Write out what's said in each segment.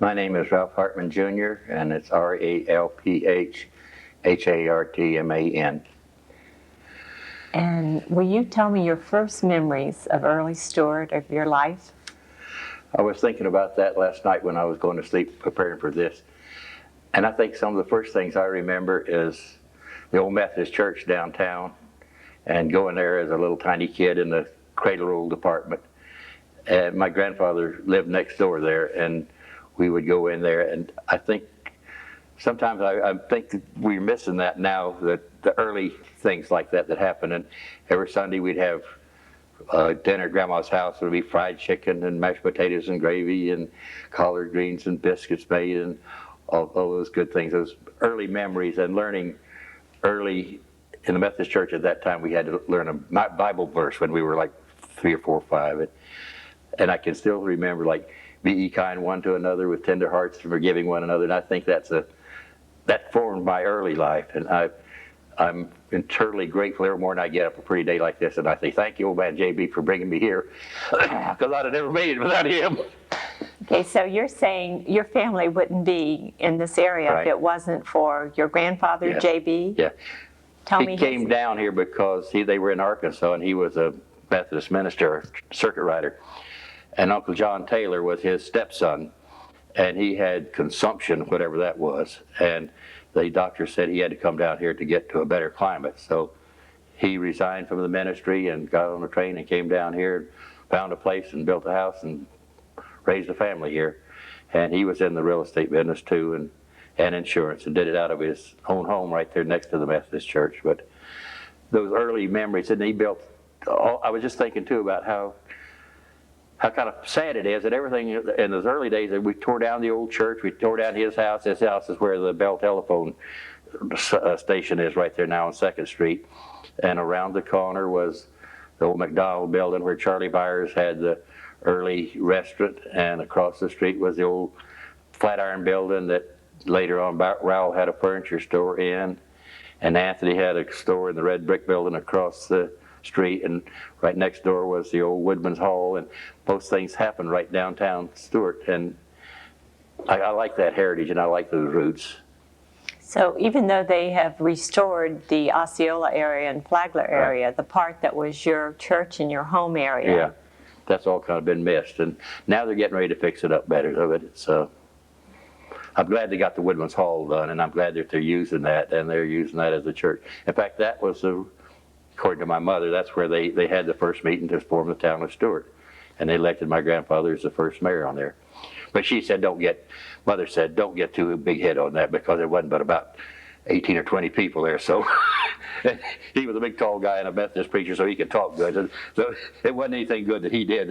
My name is Ralph Hartman Jr., and it's RALPHHARTMAN. And will you tell me your first memories of early Stuart, of your life? I was thinking about that last night when I was going to sleep preparing for this. And I think some of the first things I remember is the old Methodist church downtown and going there as a little tiny kid in the cradle roll department. And my grandfather lived next door there, and we would go in there. And I think sometimes I think we're missing that now, that the early things like that happened. And every Sunday we'd have dinner at Grandma's house. It would be fried chicken and mashed potatoes and gravy and collard greens and biscuits made and all those good things. Those early memories and learning early in the Methodist church at that time. We had to learn a Bible verse when we were like 3 or 4 or 5. And I can still remember, like, be ye kind one to another with tender hearts, forgiving one another. And I think that formed my early life. And I'm eternally grateful every morning I get up a pretty day like this, and I say, thank you, old man JB, for bringing me here, because I'd have never made it without him. Okay, so you're saying your family wouldn't be in this area Right. if it wasn't for your grandfather, Yeah. JB? Yeah. Tell He came down here because they were in Arkansas, and he was a Methodist minister, circuit rider. And Uncle John Taylor was his stepson, and he had consumption, whatever that was. And the doctor said he had to come down here to get to a better climate. So he resigned from the ministry and got on a train and came down here and found a place and built a house and raised a family here. And he was in the real estate business too, and insurance, and did it out of his own home right there next to the Methodist church. But those early memories, and he built, I was just thinking too about how kind of sad it is that everything in those early days, that we tore down the old church, we tore down his house. His house is where the Bell telephone station is, right there now on 2nd Street. And around the corner was the old Mcdonald building where Charlie Byers had the early restaurant, and across the street was the old Flatiron building that later on Raoul had a furniture store in, and Anthony had a store in the red brick building across the street, and right next door was the old Woodman's Hall, and most things happened right downtown Stuart. And I like that heritage, and I like those roots. So even though they have restored the Osceola area and Flagler area, the part that was your church and your home area. Yeah, that's all kind of been missed, and now they're getting ready to fix it up better. I'm glad they got the Woodman's Hall done, and I'm glad that they're using that, and they're using that as a church. In fact, that was according to my mother, that's where they had the first meeting to form the town of Stuart. And they elected my grandfather as the first mayor on there. But she said, Mother said, don't get too big head on that, because there wasn't but about 18 or 20 people there. So he was a big, tall guy and a Methodist preacher, so he could talk good. So it wasn't anything good that he did.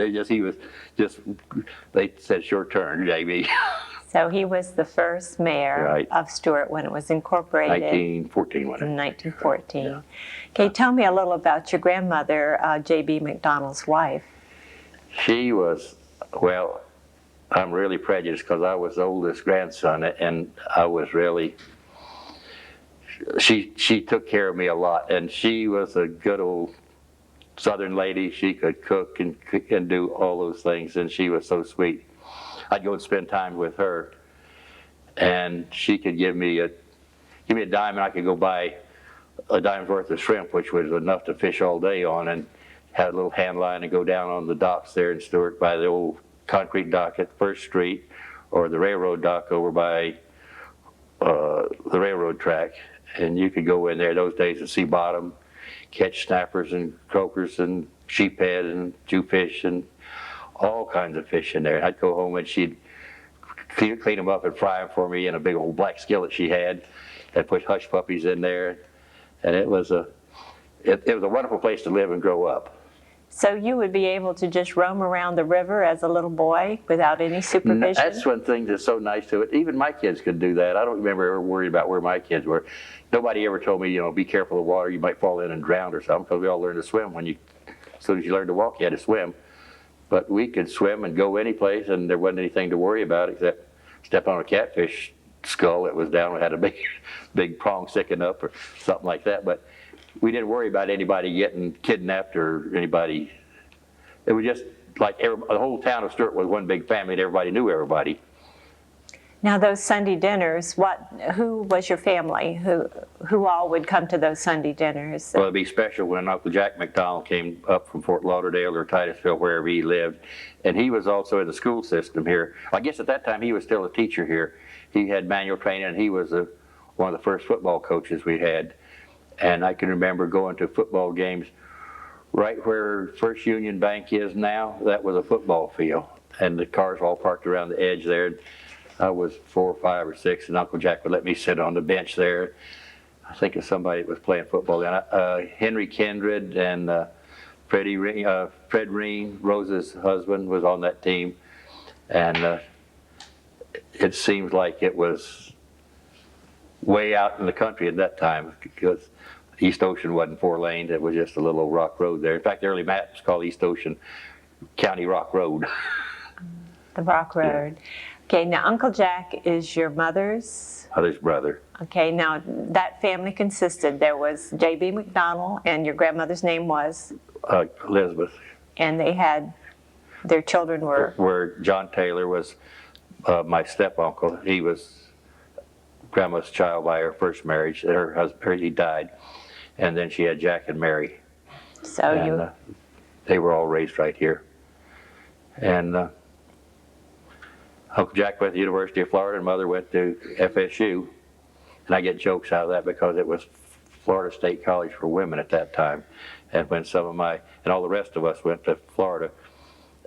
They said, sure turn, JB. So he was the first mayor of Stuart when it was incorporated. 1914, wasn't it? In 1914. Yeah. Okay, tell me a little about your grandmother, J.B. McDonald's wife. She was, well, I'm really prejudiced because I was the oldest grandson, and I was really, she took care of me a lot, and she was a good old Southern lady. She could cook and do all those things, and she was so sweet. I'd go and spend time with her, and she could give me a dime, and I could go buy a dime's worth of shrimp, which was enough to fish all day on, and had a little hand line and go down on the docks there in Stuart by the old concrete dock at 1st Street, or the railroad dock over by the railroad track. And you could go in there those days and see bottom, catch snappers and croakers and sheephead and jewfish and all kinds of fish in there. And I'd go home and she'd clean them up and fry them for me in a big old black skillet she had, and put hush puppies in there. And it was a wonderful place to live and grow up. So you would be able to just roam around the river as a little boy without any supervision? That's one thing that's so nice to it. Even my kids could do that. I don't remember ever worrying about where my kids were. Nobody ever told me, be careful of the water, you might fall in and drown or something, because we all learned to swim as soon as you learned to walk, you had to swim. But we could swim and go any place, and there wasn't anything to worry about except step on a catfish skull that was down and had a big prong sticking up or something like that. But we didn't worry about anybody getting kidnapped or anybody. It was just like the whole town of Stuart was one big family, and everybody knew everybody. Now those Sunday dinners, who was your family? Who all would come to those Sunday dinners? Well, it'd be special when Uncle Jack Mcdonald came up from Fort Lauderdale or Titusville, wherever he lived. And he was also in the school system here. I guess at that time he was still a teacher here. He had manual training, and he was one of the first football coaches we had. And I can remember going to football games right where First Union Bank is now. That was a football field, and the cars were all parked around the edge there. I was 4 or 5 or 6, and Uncle Jack would let me sit on the bench there. I think of somebody that was playing football then. Henry Kindred and Fred Reen, Rose's husband, was on that team. And it seems like it was way out in the country at that time, because East Ocean wasn't 4 lanes. It was just a little rock road there. In fact, the early map was called East Ocean County Rock Road. The Rock Road. Yeah. Okay, now Uncle Jack is your mother's brother. Okay, now that family consisted, there was J.B. McDonald, and your grandmother's name was? Elizabeth. And they had, their children were? John Taylor was my step-uncle. He was Grandma's child by her first marriage. Her husband, he died. And then she had Jack and Mary. So they were all raised right here. And Uncle Jack went to the University of Florida, and Mother went to FSU. And I get jokes out of that because it was Florida State College for women at that time. And when some of and all the rest of us went to Florida,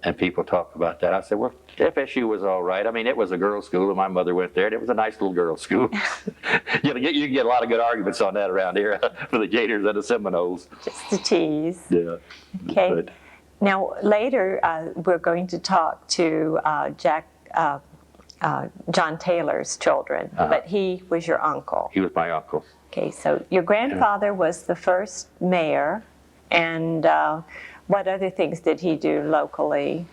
and people talk about that, I said, well, FSU was all right. I mean, it was a girls' school, and my mother went there, and it was a nice little girls' school. You can get a lot of good arguments on that around here for the Gators and the Seminoles. Just a tease. Yeah. Okay. But now, later, we're going to talk to John Taylor's children, but he was your uncle. He was my uncle. Okay, so your grandfather was the first mayor, and what other things did he do locally?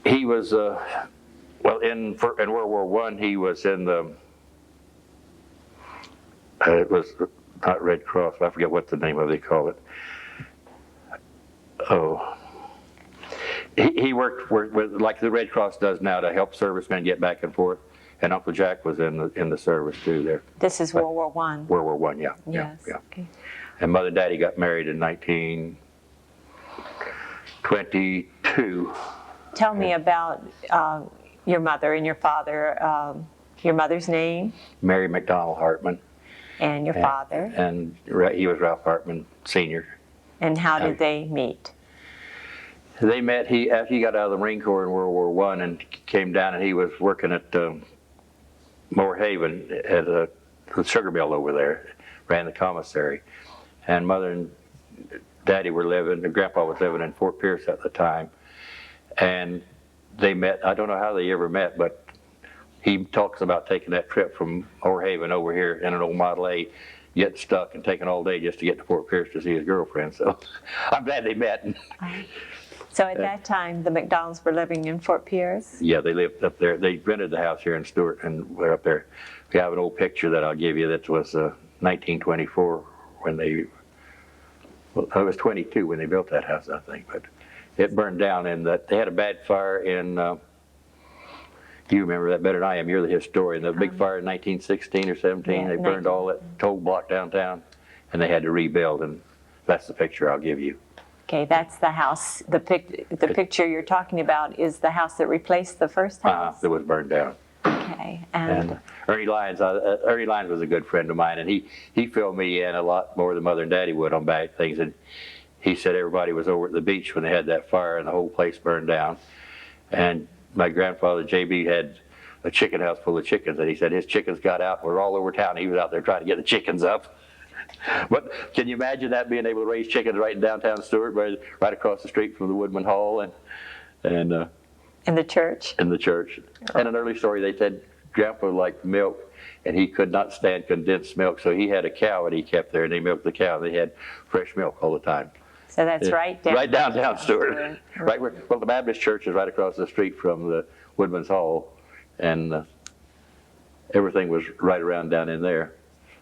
He was, well, in World War I, he was in the, it was not Red Cross, I forget what the name of it, they call it. Oh. He worked with, like the Red Cross does now, to help servicemen get back and forth, and Uncle Jack was in the service too there. This is World War I? World War I, yeah. Yes. Yeah. Okay. And Mother and Daddy got married in 1922. Tell me about your mother and your father. Your mother's name? Mary McDonald Hartman. And your father? And he was Ralph Hartman Sr. And how did they meet? They met, after he got out of the Marine Corps in World War I and came down, and he was working at Moore-Haven at the sugar mill over there, ran the commissary. And Mother and Daddy were living, and Grandpa was living in Fort Pierce at the time. And they met, I don't know how they ever met, but he talks about taking that trip from Moore-Haven over here in an old Model A, getting stuck and taking all day just to get to Fort Pierce to see his girlfriend. So I'm glad they met. So at that time, the McDonalds were living in Fort Pierce? Yeah, they lived up there. They rented the house here in Stewart, and we're up there. We have an old picture that I'll give you that was 1924 when it was 22 when they built that house, I think. But it burned down, and they had a bad fire in, you remember that better than I am, you're the historian, the big fire in 1916 or 17, yeah, they burned all that toll block downtown, and they had to rebuild, and that's the picture I'll give you. Okay, that's the house. The picture you're talking about is the house that replaced the first house? That was burned down. Okay. And Ernie Lyons was a good friend of mine, and he filled me in a lot more than Mother and Daddy would on bad things. And he said everybody was over at the beach when they had that fire and the whole place burned down. And my grandfather, J.B., had a chicken house full of chickens, and he said his chickens got out and were all over town. He was out there trying to get the chickens up. But can you imagine that, being able to raise chickens right in downtown Stewart, right across the street from the Woodman Hall and in the church? In the church. And an early story, they said Grandpa liked milk, and he could not stand condensed milk, so he had a cow that he kept there, and they milked the cow. They had fresh milk all the time. So that's right downtown Stewart. Right where, well, the Baptist church is right across the street from the Woodman's Hall, and everything was right around down in there.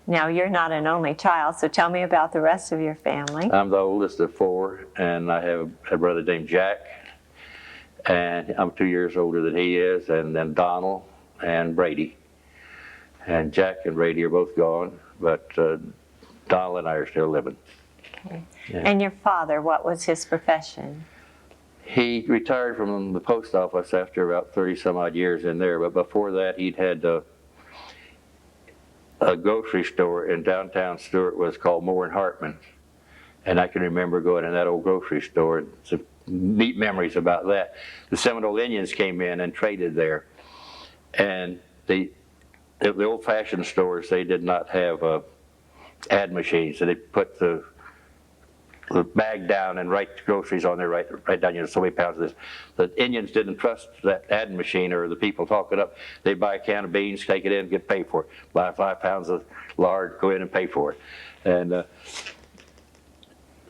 Now, you're not an only child, so tell me about the rest of your family. I'm the oldest of 4, and I have a brother named Jack, and I'm 2 years older than he is, and then Donald, and Brady. And Jack and Brady are both gone, but Donald and I are still living. Okay. Yeah. And your father, what was his profession? He retired from the post office after about 30 some odd years in there, but before that he'd had a grocery store in downtown Stewart was called Moore and Hartman. And I can remember going in that old grocery store, and some neat memories about that. The Seminole Indians came in and traded there. And the old-fashioned stores, they did not have ad machines, so they put the bag down and write the groceries on there, right down, so many pounds of this. The Indians didn't trust that ad machine or the people talking up. They'd buy a can of beans, take it in, get paid for it. Buy 5 pounds of lard, go in and pay for it. And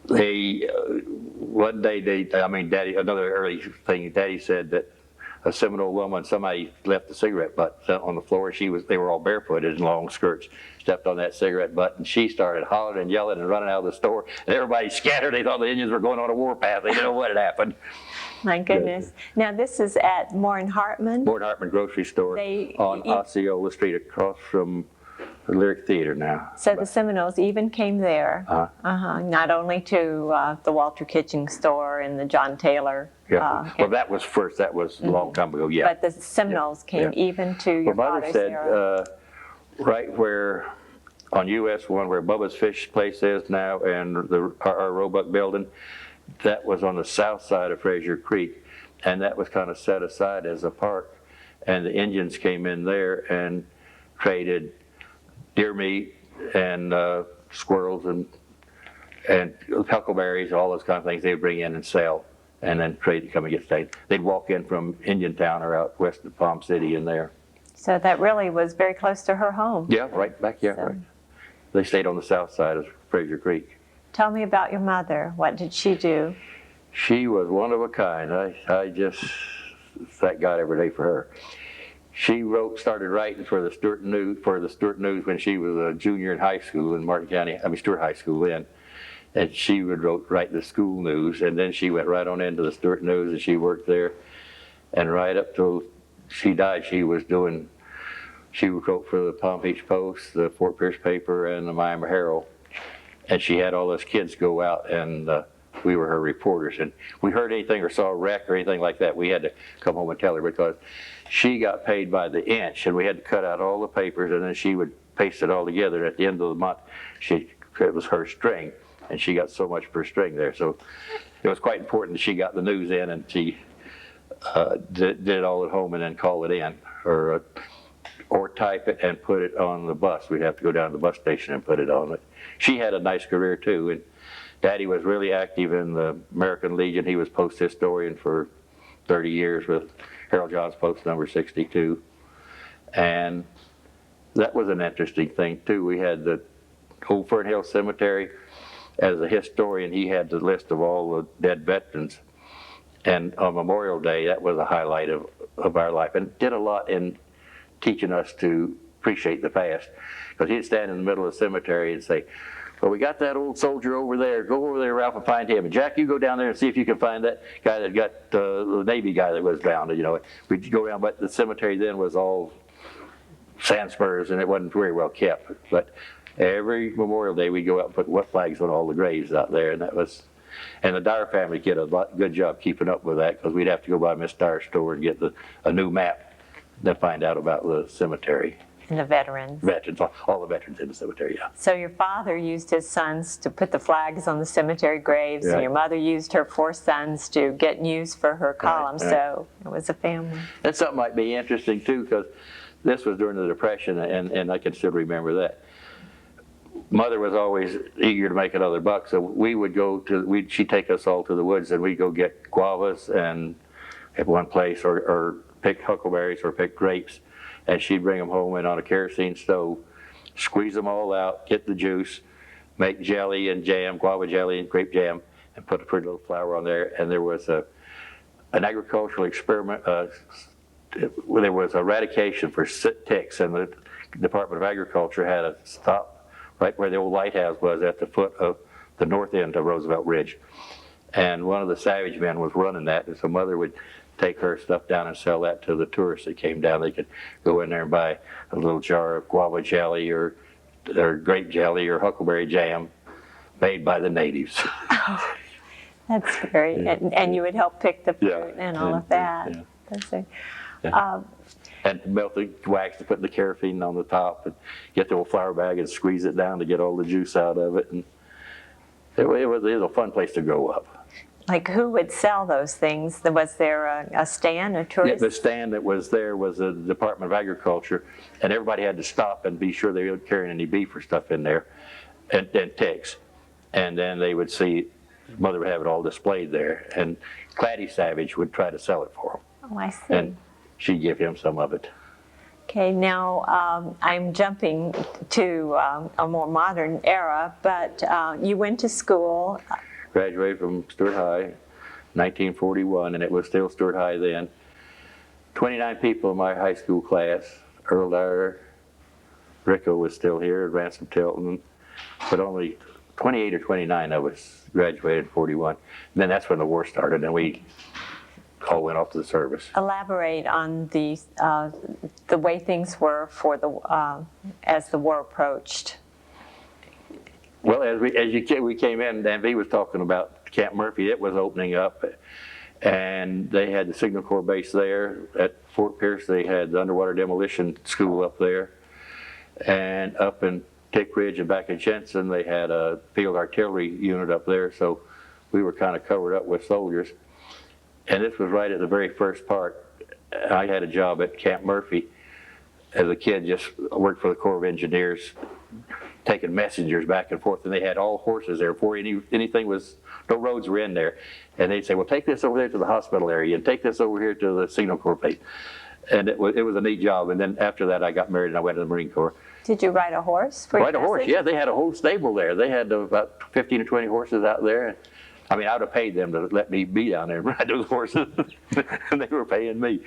one day Daddy, another early thing, Daddy said that a Seminole woman, somebody left the cigarette butt on the floor. They were all barefooted in long skirts, stepped on that cigarette butt, and she started hollering and yelling and running out of the store. And everybody scattered. They thought the Indians were going on a warpath. They didn't know what had happened. My goodness. Now this is at Moore and Hartman? Moore and Hartman grocery store on Osceola Street across from the Lyric Theater now. So the Seminoles even came there, not only to the Walter Kitchen store and the John Taylor. Yeah. Well, that was first. That was a long time ago. Yeah. But the Seminoles came even to your Mother father's said era. right where on US 1 where Bubba's Fish Place is now and our Roebuck building, that was on the south side of Frazier Creek, and that was kind of set aside as a park. And the Indians came in there and traded deer meat and squirrels and huckleberries, all those kind of things they would bring in and sell, and then trade to come and get stayed. They'd walk in from Indiantown or out west of Palm City in there. So that really was very close to her home. Yeah, right back, yeah, right. They stayed on the south side of Frazier Creek. Tell me about your mother. What did she do? She was one of a kind. I just thank God every day for her. She started writing for the Stewart News when she was a junior in high school in Stewart High School then. And she would write the school news, and then she went right on into the Stewart News, and she worked there. And right up till she died, she wrote for the Palm Beach Post, the Fort Pierce paper, and the Miami Herald. And she had all those kids go out, and we were her reporters. And we heard anything or saw a wreck or anything like that, we had to come home and tell her, because she got paid by the inch, and we had to cut out all the papers, and then she would paste it all together. At the end of the month, it was her string, and she got so much per string there. So it was quite important that she got the news in, and she did it all at home and then call it in, or type it and put it on the bus. We'd have to go down to the bus station and put it on it. She had a nice career too, and Daddy was really active in the American Legion. He was post historian for 30 years with Harold Johns Post number 62. And that was an interesting thing too. We had the old Fern Hill Cemetery. As a historian, he had the list of all the dead veterans. And on Memorial Day, that was a highlight of our life, and did a lot in teaching us to appreciate the past. Because he'd stand in the middle of the cemetery and say, well, we got that old soldier over there. Go over there, Ralph, and find him. And Jack, you go down there and see if you can find that guy that got the Navy guy that was drowned. We'd go around, but the cemetery then was all sand spurs, and it wasn't very well kept. But every Memorial Day, we'd go out and put wet flags on all the graves out there, and the Dyer family did a good job keeping up with that, because we'd have to go by Miss Dyer's store and get a new map to find out about the cemetery. And the veterans. Veterans, all the veterans in the cemetery, yeah. So your father used his sons to put the flags on the cemetery graves, Right. and your mother used her 4 sons to get news for her column, right. So it was a family. And something might be interesting too, because this was during the Depression, and I can still remember that. Mother was always eager to make another buck, so we would she'd take us all to the woods, and we'd go get guavas and at one place, or pick huckleberries or pick grapes, and she'd bring them home and on a kerosene stove, squeeze them all out, get the juice, make jelly and jam, guava jelly and grape jam, and put a pretty little flour on there. And there was an agricultural experiment, there was eradication for ticks, and the Department of Agriculture had a stop right where the old lighthouse was at the foot of the north end of Roosevelt Bridge. And one of the Savage men was running that, and so Mother would take her stuff down and sell that to the tourists that came down. They could go in there and buy a little jar of guava jelly or grape jelly or huckleberry jam made by the natives. That's great. Yeah. And you would help pick the fruit Yeah. and all of that. Yeah. That's it. Yeah. And melt the wax to put the carafine on the top and get the old flour bag and squeeze it down to get all the juice out of it. And it was a fun place to grow up. Like, who would sell those things? Was there a stand, a tourist? Yeah, the stand that was there was the Department of Agriculture, and everybody had to stop and be sure they weren't carrying any beef or stuff in there, and ticks. And then they would see, Mother would have it all displayed there, and Claddy Savage would try to sell it for him. Oh, I see. And she'd give him some of it. Okay, now I'm jumping to a more modern era, but you went to school. Graduated from Stewart High, 1941, and it was still Stewart High then. 29 people in my high school class. Earl Dyer, Rico was still here, Ransom Tilton, but only 28 or 29 of us graduated in 41. And then that's when the war started, and we all went off to the service. Elaborate on the way things were for as the war approached. Well, we came in, Dan V was talking about Camp Murphy. It was opening up, and they had the Signal Corps base there. At Fort Pierce, they had the underwater demolition school up there, and up in Tick Ridge and back in Jensen, they had a field artillery unit up there. So we were kind of covered up with soldiers. And this was right at the very first part. I had a job at Camp Murphy as a kid, just worked for the Corps of Engineers, taking messengers back and forth, and they had all horses there before anything was, no roads were in there. And they'd say, well, take this over there to the hospital area, and take this over here to the Signal Corps base. And it was a neat job. And then after that, I got married and I went to the Marine Corps. Did you ride a horse for your Ride a horse, message? yeah. They had a whole stable there. They had about 15 or 20 horses out there. I mean, I would have paid them to let me be down there and ride those horses, and they were paying me.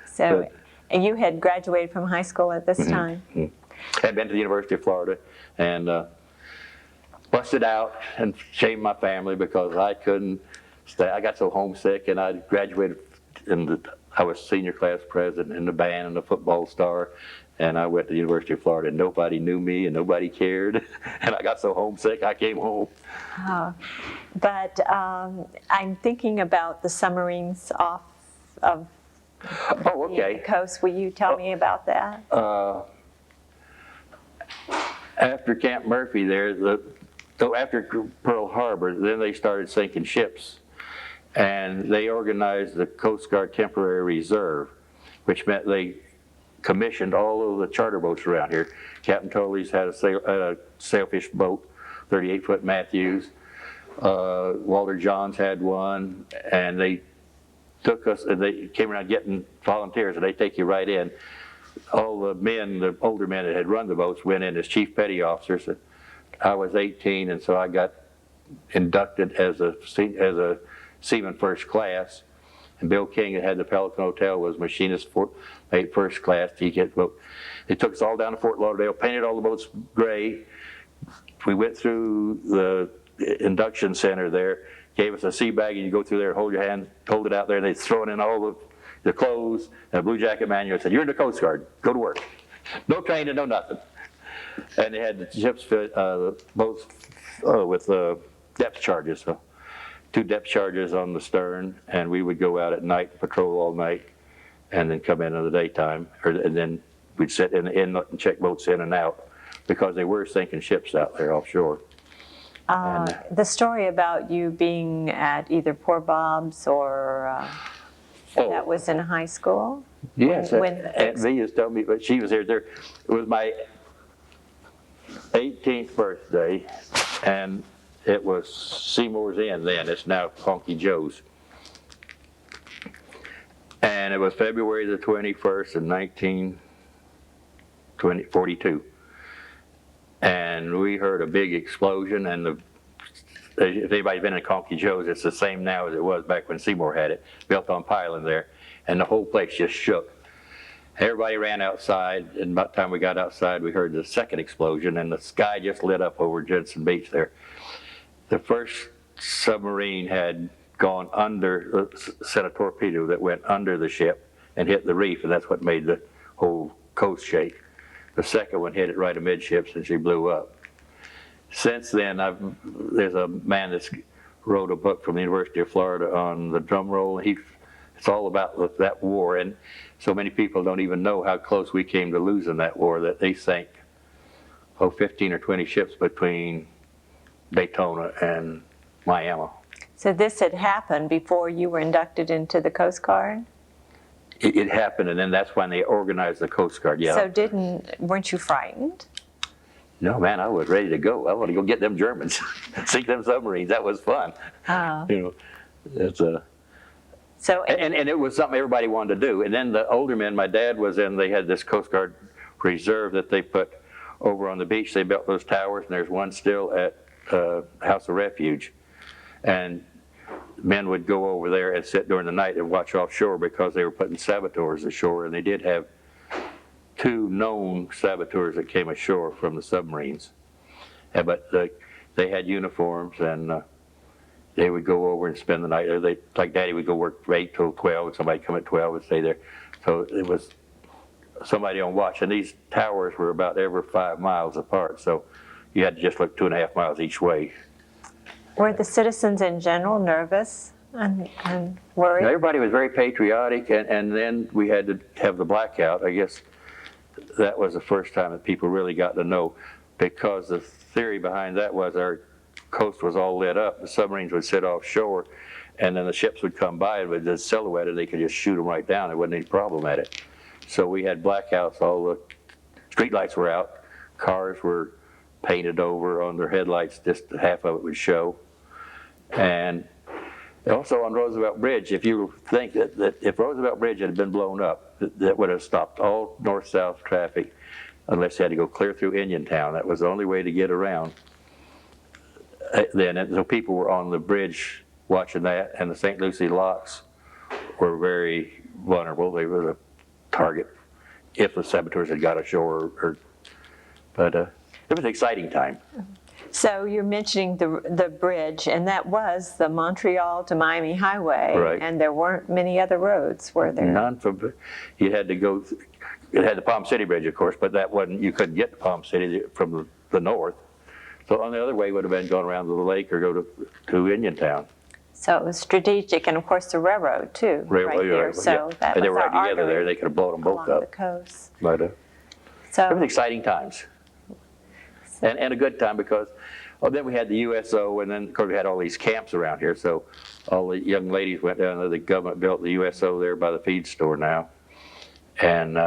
So, and you had graduated from high school at this time? Had been to the University of Florida and busted out and shamed my family because I couldn't stay. I got so homesick, and I graduated I was senior class president in the band and the football star, and I went to the University of Florida, and nobody knew me and nobody cared, and I got so homesick I came home. Oh, but I'm thinking about the submarines off of the coast. Will you tell me about that? After Camp Murphy there, after Pearl Harbor, then they started sinking ships. And they organized the Coast Guard Temporary Reserve, which meant they commissioned all of the charter boats around here. Captain Tolley's had a sailfish boat, 38-foot Matthews. Walter Johns had one, and they took us, and they came around getting volunteers, and they take you right in. All the men, the older men that had run the boats, went in as chief petty officers. I was 18, and so I got inducted as a seaman first class. And Bill King, that had the Pelican Hotel, was machinist mate first class. He took us all down to Fort Lauderdale, painted all the boats gray. We went through the induction center there, gave us a sea bag, and you go through there, hold your hand, hold it out there, and they throw it in all the clothes and a blue jacket manual and said, "You're in the Coast Guard, go to work." No training, no nothing. And they had the ships, boats with depth charges. So 2 depth charges on the stern, and we would go out at night, patrol all night, and then come in the daytime. And then we'd sit in the inlet and check boats in and out because they were sinking ships out there offshore. The story about you being at either Poor Bob's or that was in high school? Yes, Aunt V has told me, but she was here. It was my 18th birthday, and it was Seymour's Inn then. It's now Honky Joe's. And it was February the 21st in 1942. And we heard a big explosion, and if anybody's been in Honky Joe's, it's the same now as it was back when Seymour had it, built on piling there. And the whole place just shook. Everybody ran outside, and by the time we got outside, we heard the second explosion, and the sky just lit up over Jensen Beach there. The first submarine had gone under, sent a torpedo that went under the ship and hit the reef, and that's what made the whole coast shake. The second one hit it right amidships, and she blew up. Since then, there's a man that's wrote a book from the University of Florida on the drum roll. It's all about that war, and so many people don't even know how close we came to losing that war, that they sank 15 or 20 ships between Daytona and Miami. So this had happened before you were inducted into the Coast Guard? It happened, and then that's when they organized the Coast Guard, yeah. So weren't you frightened? No, man, I was ready to go. I want to go get them Germans, sink them submarines. That was fun. Oh. You know, it's and it was something everybody wanted to do. And then the older men, my dad was in, they had this Coast Guard reserve that they put over on the beach. They built those towers, and there's one still at House of Refuge. And men would go over there and sit during the night and watch offshore because they were putting saboteurs ashore, and they did have 2 known saboteurs that came ashore from the submarines. But they had uniforms, and they would go over and spend the night there. Like Daddy would go work from 8 till 12, and somebody come at 12 and stay there. So it was somebody on watch, and these towers were about every 5 miles apart, so you had to just look 2.5 miles each way. Were the citizens in general nervous and worried? Everybody was very patriotic, and then we had to have the blackout. I guess that was the first time that people really got to know, because the theory behind that was our coast was all lit up. The submarines would sit offshore, and then the ships would come by, and with the silhouette, they could just shoot them right down. There wasn't any problem at it. So we had blackouts. All the street lights were out. Cars were painted over on their headlights. Just half of it would show. And also on Roosevelt Bridge, if you think that if Roosevelt Bridge had been blown up, that would have stopped all north-south traffic unless you had to go clear through Uniontown. That was the only way to get around. Then, and so people were on the bridge watching that, and the St Lucie locks were very vulnerable. They were a target if the saboteurs had got ashore. But it was an exciting time. So you're mentioning the bridge, and that was the Montreal to Miami Highway, right. And there weren't many other roads, were there? None. You had to go. It had the Palm City Bridge, of course, but that wasn't. You couldn't get to Palm City from the north. So on the other way would have been going around to the lake or go to Uniontown. So it was strategic, and of course the railroad too, right here. So that and they was were our right together artery there. They could have blown them both along up. the coast. But it was exciting times, and a good time because then we had the USO, and then of course we had all these camps around here. So all the young ladies went down there. The government built the USO there by the feed store now, and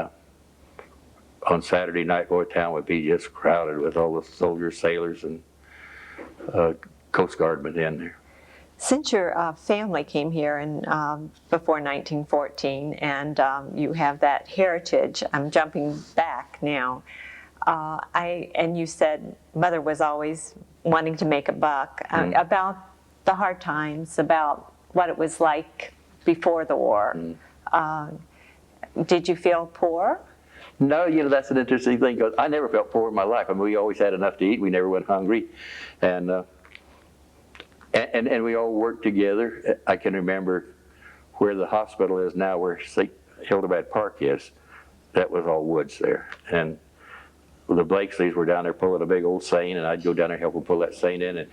on Saturday night, boy, town would be just crowded with all the soldiers, sailors, and Coast Guardmen in there. Since your family came here before 1914, and you have that heritage, I'm jumping back now. And you said Mother was always wanting to make a buck. About the hard times, about what it was like before the war. Did you feel poor? No, that's an interesting thing, because I never felt poor in my life. I mean, we always had enough to eat. We never went hungry. And we all worked together. I can remember where the hospital is now, where St. Hildebad Park is. That was all woods there. And the Blakesleys were down there pulling a big old seine, and I'd go down there and help them pull that seine in,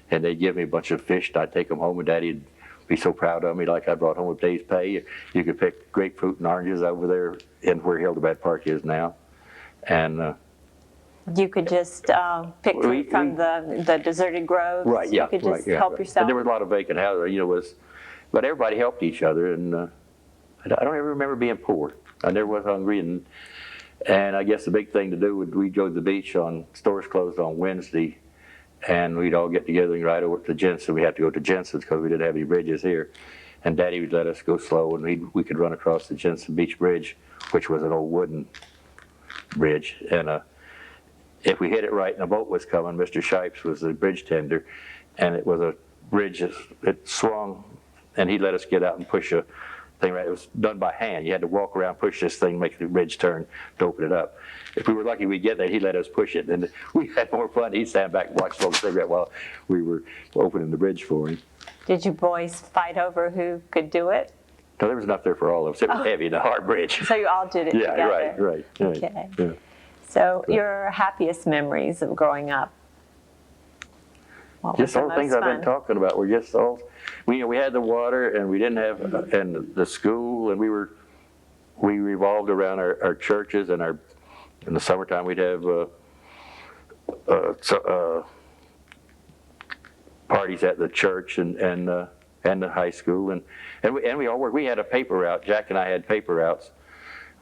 and they'd give me a bunch of fish, and I'd take them home, and Daddy'd be so proud of me, like I brought home a day's pay. You could pick grapefruit and oranges over there in where Hildebad Park is now. And you could just pick fruit from the deserted groves? Right, yeah. You could just help yourself? And there was a lot of vacant houses, but everybody helped each other, and I don't ever remember being poor. I never was hungry, and I guess the big thing to do would, we'd go to the beach on, stores closed on Wednesday, and we'd all get together and ride over to Jensen. We had to go to Jensen's because we didn't have any bridges here. And Daddy would let us go slow, and we could run across the Jensen Beach Bridge, which was an old wooden bridge. And if we hit it right and a boat was coming, Mr. Shipes was the bridge tender, and it was a bridge that swung, and he'd let us get out and push a thing right. It was done by hand. You had to walk around, push this thing, make the bridge turn to open it up. If we were lucky, we'd get there. He'd let us push it, and we had more fun. He'd stand back and watch, smoke a cigarette while we were opening the bridge for him. Did you boys fight over who could do it? So there was enough there for all of us. It was heavy, the hard bridge. So you all did it Yeah, together? right. Okay. Yeah. So your happiest memories of growing up? What was Just the all the things most I've been fun? talking about were just all, we had the water and we didn't have, and the school, and we revolved around our churches, and in the summertime we'd have parties at the church and the high school, and we all worked. We had a paper route. Jack and I had paper routes.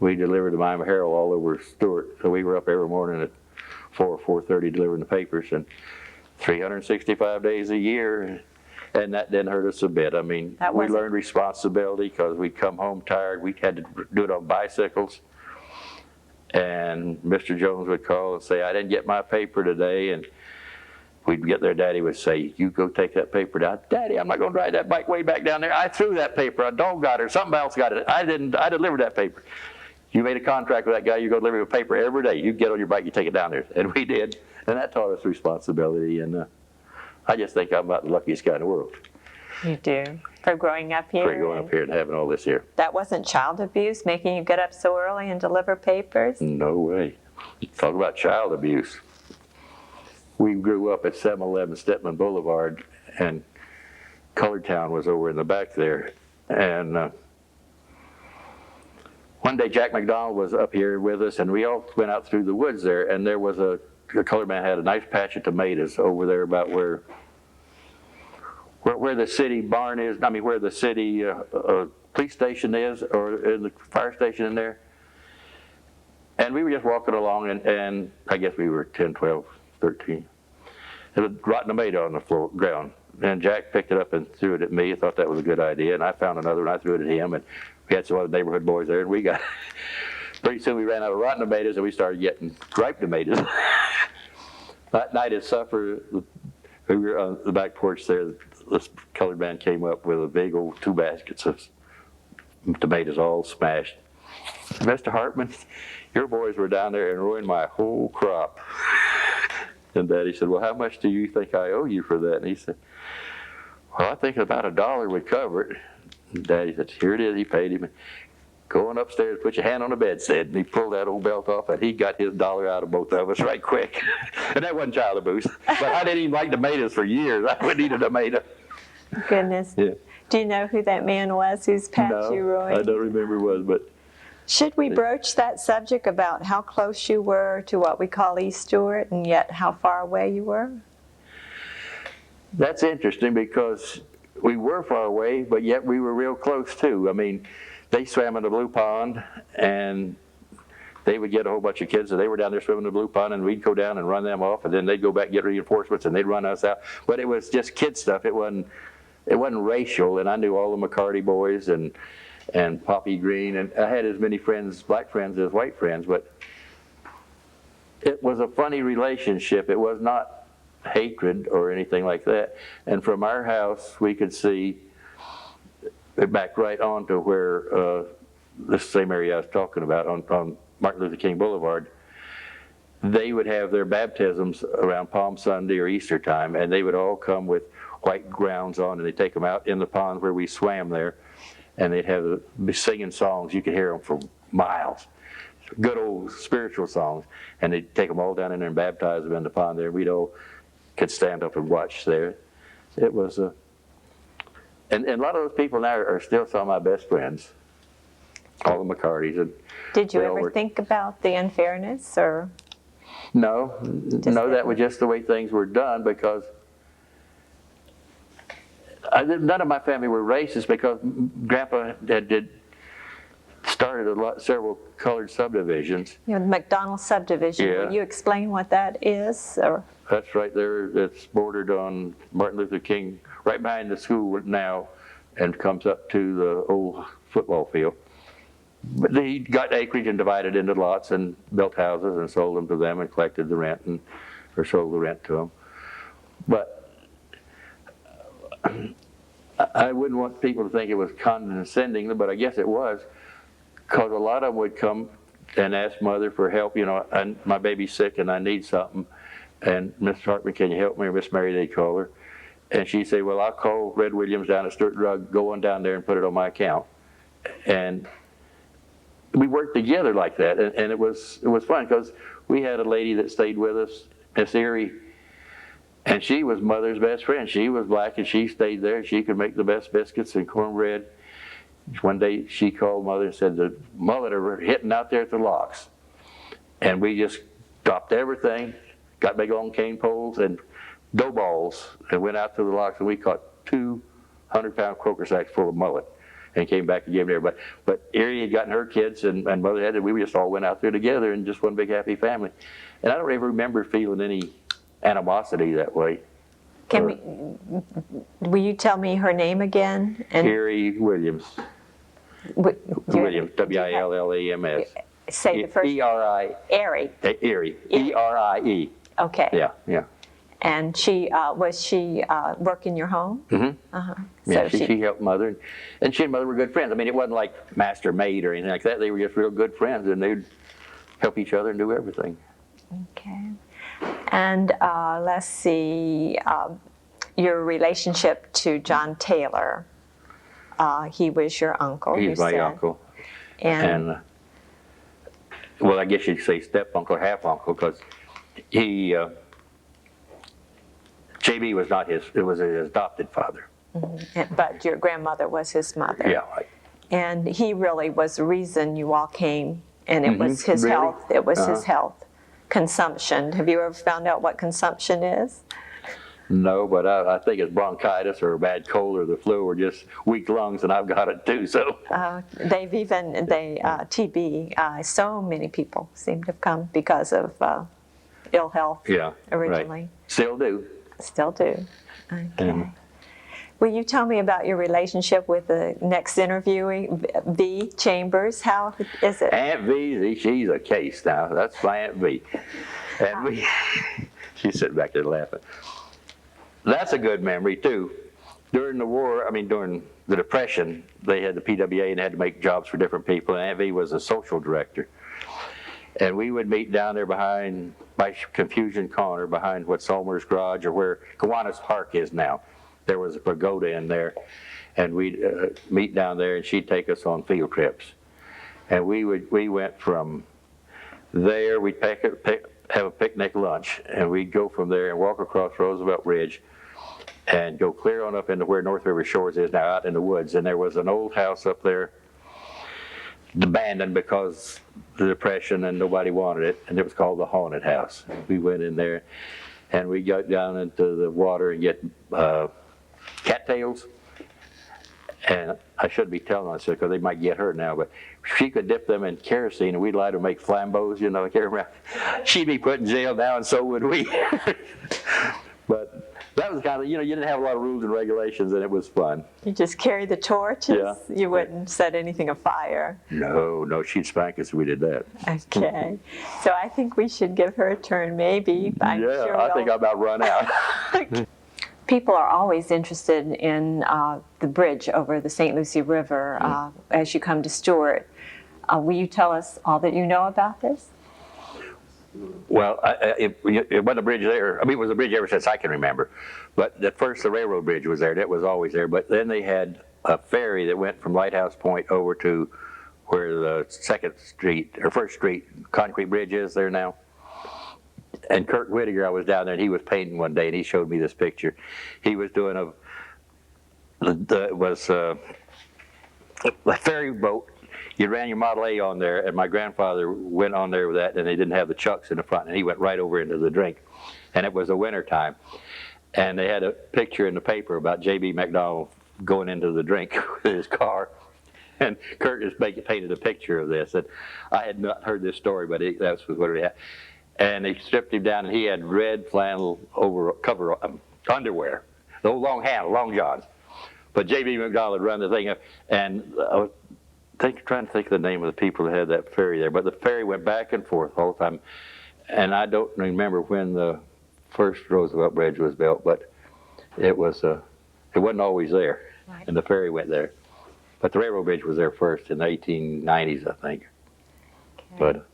We delivered the Miami Herald all over Stewart, so we were up every morning at 4 or 4:30 delivering the papers, and 365 days a year, and that didn't hurt us a bit. I mean, we learned responsibility because we'd come home tired. We had to do it on bicycles, and Mr. Jones would call and say, "I didn't get my paper today," and we'd get there. Daddy would say, "You go take that paper down." "Daddy, I'm not going to ride that bike way back down there. I threw that paper. A dog got it, or something else got it. I didn't. I delivered that paper." "You made a contract with that guy. You go deliver a paper every day. You get on your bike, you take it down there." And we did. And that taught us responsibility. And I just think I'm about the luckiest guy in the world. You do. For growing up here? For growing up here and having all this here. That wasn't child abuse, making you get up so early and deliver papers? No way. Talk about child abuse. We grew up at 711 Stedman Boulevard, and Colored Town was over in the back there. And one day Jack Mcdonald was up here with us, and we all went out through the woods there, and there was a colored man had a nice patch of tomatoes over there about where the city barn is, I mean where the city police station is, or in the fire station in there. And we were just walking along, and I guess we were 10, 12, 13. There was rotten tomato on the ground. And Jack picked it up and threw it at me. I thought that was a good idea. And I found another one. I threw it at him. And we had some other neighborhood boys there. And we got, pretty soon we ran out of rotten tomatoes, and we started getting ripe tomatoes. That night at supper, we were on the back porch there. This colored man came up with a big old 2 baskets of tomatoes all smashed. "Mr. Hartman, your boys were down there and ruined my whole crop." And Daddy said, "Well, how much do you think I owe you for that?" And he said, "Well, I think about $1 would cover it." And Daddy said, "Here it is." He paid him. "Going upstairs, put your hand on the bedstead." And he pulled that old belt off, and he got his $1 out of both of us right quick. And that wasn't child abuse. But I didn't even like tomatoes for years. I wouldn't eat a tomato. Goodness. Yeah. Do you know who that man was whose patch you ruined? I don't remember who it was, but Should we broach that subject about how close you were to what we call East Stewart, and yet how far away you were? that's interesting because we were far away, but yet we were real close too. I mean, they swam in the Blue Pond, and they would get a whole bunch of kids, and they were down there swimming in the Blue Pond, and we'd go down and run them off, and then they'd go back and get reinforcements, and they'd run us out. But it was just kid stuff. It wasn't racial, and I knew all the McCarty boys and Poppy Green, and I had as many friends, black friends, as white friends, but it was a funny relationship. It was not hatred or anything like that. And from our house, we could see back right onto where this same area I was talking about on Martin Luther King Boulevard. They would have their baptisms around Palm Sunday or Easter time, and they would all come with white gowns on, and they'd take them out in the pond where we swam there, and they'd be singing songs. You could hear them for miles. Good old spiritual songs. And they'd take them all down in there and baptize them in the pond there. We'd all could stand up and watch there. It was and a lot of those people now are still some of my best friends. All the McCartys. And Did you ever think about the unfairness, or? No, that was just the way things were done, because none of my family were racist, because Grandpa started several colored subdivisions. You know, the Mcdonald Subdivision. Yeah. Will you explain what that is? Or? That's right there. It's bordered on Martin Luther King, right behind the school now, and comes up to the old football field. But he got acreage and divided into lots and built houses and sold them to them and collected the rent, or sold the rent to them. But I wouldn't want people to think it was condescending, but I guess it was, because a lot of them would come and ask Mother for help. You know, my baby's sick and I need something, and Miss Hartman, can you help me? Or Miss Mary, they call her. And she said, well, I'll call Red Williams down at Stewart Drug, go on down there and put it on my account. And we worked together like that, and it was fun because we had a lady that stayed with us, Miss Erie, and she was Mother's best friend. She was black, and she stayed there. She could make the best biscuits and cornbread. One day she called Mother and said, the mullet are hitting out there at the locks. And we just dropped everything, got big long cane poles and dough balls, and went out to the locks, and we caught 200-pound croaker sacks full of mullet and came back and gave it everybody. But Erie had gotten her kids, and Mother had it. We just all went out there together and just one big happy family. And I don't ever remember feeling any animosity that way. Will you tell me her name again? And Erie Williams. Williams, W-I-L-L-A-M-S. Say the first. E-R-I. Erie. Erie. E-R-I-E. Okay. Yeah. And was she work in your home? Mm-hmm. Uh-huh. Yeah, So she helped Mother, and she and Mother were good friends. I mean, it wasn't like master maid or anything like that. They were just real good friends, and they'd help each other and do everything. Okay. And let's see, your relationship to John Taylor. He was your uncle. He's my uncle. And well, I guess you'd say step uncle, half uncle, because he, JB was not his, it was his adopted father. Mm-hmm. But your grandmother was his mother. Yeah, right. And he really was the reason you all came, and it was his Really? health. It was his health. Consumption. Have you ever found out what consumption is? No, but I think it's bronchitis or a bad cold or the flu or just weak lungs, and I've got it too. So TB. So many people seem to have come because of ill health. Yeah, originally. Right. Still do. Still do. Okay. Will you tell me about your relationship with the next interviewee, V. Chambers? How is it? Aunt V, she's a case now. That's my Aunt V. And we, she's sitting back there laughing. That's a good memory too. During the war, during the Depression, they had the PWA and had to make jobs for different people. And Aunt V was a social director. And we would meet down there by Confusion Corner, behind what Solmer's Garage, or where Kiwanis Park is now. There was a pagoda in there, and we'd meet down there, and she'd take us on field trips. And we went from there, we'd have a picnic lunch, and we'd go from there and walk across Roosevelt Bridge and go clear on up into where North River Shores is now, out in the woods. And there was an old house up there, abandoned because of the Depression and nobody wanted it, and it was called the Haunted House. We went in there, and we got down into the water and get cattails. And I shouldn't be telling us because they might get hurt now, but she could dip them in kerosene, and we'd like to make flambeaux, she'd be put in jail now, and so would we. But that was kind of, you didn't have a lot of rules and regulations, and it was fun. You just carry the torches? Yeah. You wouldn't set anything afire? No, she'd spank us if we did that. Okay. So I think we should give her a turn, maybe. I think I about run out. People are always interested in the bridge over the St. Lucie River as you come to Stewart. Will you tell us all that you know about this? Well, it wasn't a bridge there. It was a bridge ever since I can remember. But at first, the railroad bridge was there. That was always there. But then they had a ferry that went from Lighthouse Point over to where the 1st Street concrete bridge is there now. And Kurt Whittaker, I was down there, and he was painting one day, and he showed me this picture. He was doing a ferry boat. You ran your Model A on there, and my grandfather went on there with that, and they didn't have the chucks in the front, and he went right over into the drink. And it was the winter time. And they had a picture in the paper about J.B. Mcdonald going into the drink with his car. And Kurt just painted a picture of this. And I had not heard this story, but that's what it had. And they stripped him down, and he had red flannel underwear, the old long johns. But J.B. McDonald run the thing up, and I was trying to think of the name of the people that had that ferry there. But the ferry went back and forth all the time, and I don't remember when the first Roosevelt Bridge was built, but it wasn't always there, right. And the ferry went there. But the railroad bridge was there first in the 1890s, I think. Okay. But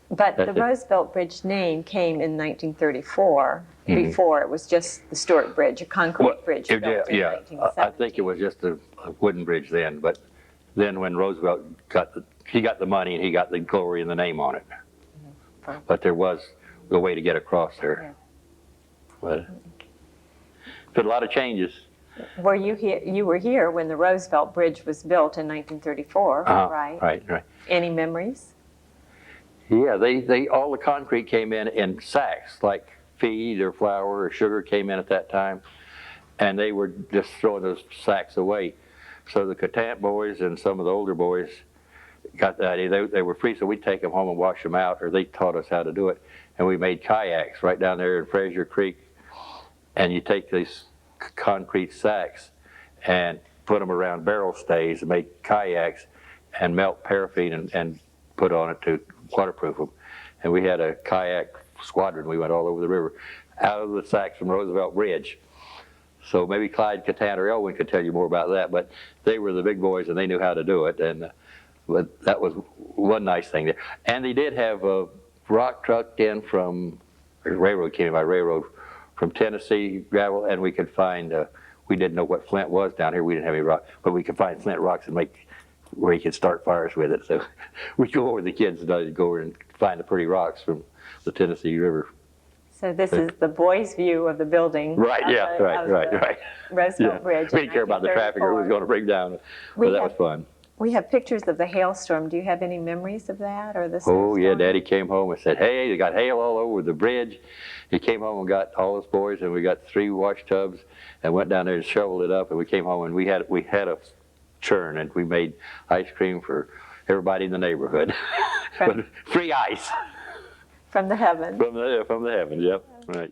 But the That's it. Roosevelt Bridge name came in 1934. Before it was just the Stewart Bridge, a concrete bridge built in 1917. I think it was just a wooden bridge then, but then when Roosevelt he got the money and he got the glory and the name on it. But there was a way to get across there. But a lot of changes. Were you here? You were here when the Roosevelt Bridge was built in 1934, right? Right. Any memories? Yeah, they all the concrete came in sacks, like feed or flour or sugar came in at that time, and they were just throwing those sacks away. So the Catant boys and some of the older boys got the idea. They were free, so we'd take them home and wash them out, or they taught us how to do it. And we made kayaks right down there in Fraser Creek. And you take these concrete sacks and put them around barrel stays and make kayaks and melt paraffin and put on it to waterproof them. And we had a kayak squadron. We went all over the river out of the sacks from Roosevelt Bridge. So maybe Clyde, Catant, or Elwyn could tell you more about that, but they were the big boys and they knew how to do it. And but that was one nice thing there. And they did have a rock trucked in from, railroad came in by railroad from Tennessee, gravel, and we could find, we didn't know what flint was down here. We didn't have any rock, but we could find flint rocks and make where you could start fires with it. So we'd go over, the kids and I'd go over and find the pretty rocks from the Tennessee River. So this is the boys' view of the building. Right, yeah, right. Roosevelt Bridge. We didn't care about the traffic or who was going to break down, but that was fun. We have pictures of the hailstorm. Do you have any memories of that or the Oh, yeah, snowstorm? Daddy came home and said, hey, they got hail all over the bridge. He came home and got all us boys, and we got 3 wash tubs and went down there and shoveled it up, and we came home and we had a churn, and we made ice cream for everybody in the neighborhood. Free ice. From the heavens. From the heavens, yep, right.